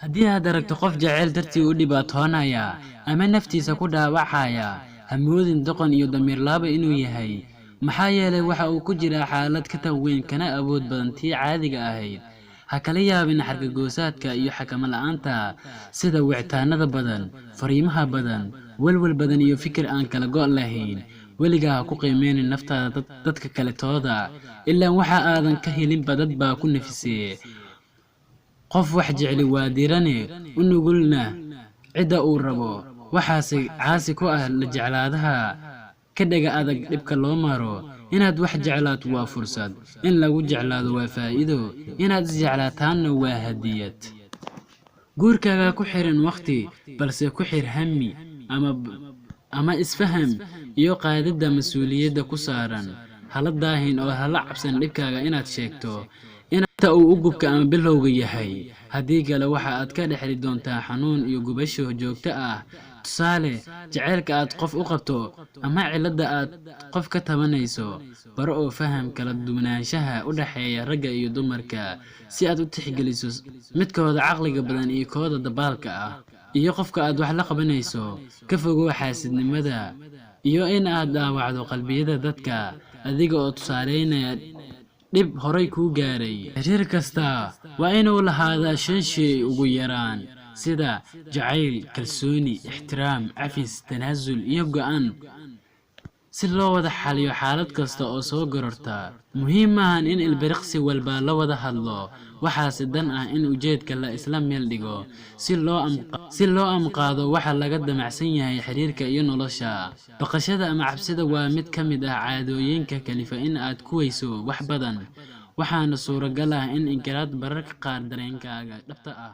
haddii aad aragto qof jacayl dartii u dhibaatoonaya ama naftiisa ku dhaawacaya ha moodin doqon iyo damiir laaba inuu yahay maxaa yeelay waxa uu ku jiraa xaalad ka tan weyn kana awood badan tii caadiga ahayd ha kala yaabin xargagoosaadka iyo xakamo la'aanta sida wicitaanada badan fariimaha badan walwal badan iyo fikir aan kala go' lahayn weligaa ha ku qiimeynin naftaada dadka kale tooda ilaa waxa aadan ka helinba dad baa ku nafisee qof wax jecli waa dirane u nugulna cida uu rabo waxaase caasi ku ah la jeclaadaha ka dhaga adag dhibka loo maro inaad wax jeclaato waa fursad in lagu jeclaado waa faa'iido inaad is jeclaataanna waa hadiyad guurkaaga ku xiran waqti balse ku xir hami ama isfaham iyo qaadida mas'uuliyadda ku saaran hala daahin oo hala cabsan dhibkaaga inaad sheegto inta uu u gubka ama bilowga yahay haddii kale waxa aad ka dhexli doontaa xanuun iyo gubasho joogto ah tusaale jacaylka aad qof u qabto ama cilada aad qof ka tabanayso baro oo faham kala duwanaanshaha u dhaxeeya ragga iyo dumarka si aad u tixgeliso midkooda caqliga badan iyo kooda dabaalka ah iyo qofka aad wax la qabanayso ka fogow xaasidnimada iyo in aad dhaawacdo qalbiyada dadka adiga oo tusaaleynaya dhib horay ku gaaray xiriir kasta waa inuu lahaadaa 5 shay ugu yaraan sida jacayl kalsooni ixtiraam cafis tanaasul iyo go'aan si loo wada xaliyo xaalad kasta oo soo gororta muhiim maahan in ilbiriqsi walba la wada hadlo waxaase dan ah in ujeedka la isla meel dhigo si loo amqaado waxa laga damacsan yahay xiriirka iyo nolosha baqashada ama cabsida waa mid ka mid ah caadooyinka kalifa in aad ku weyso wax badan waxaana suuragal ah in inkiraad bararka qaar dareenkaaga dhabta ah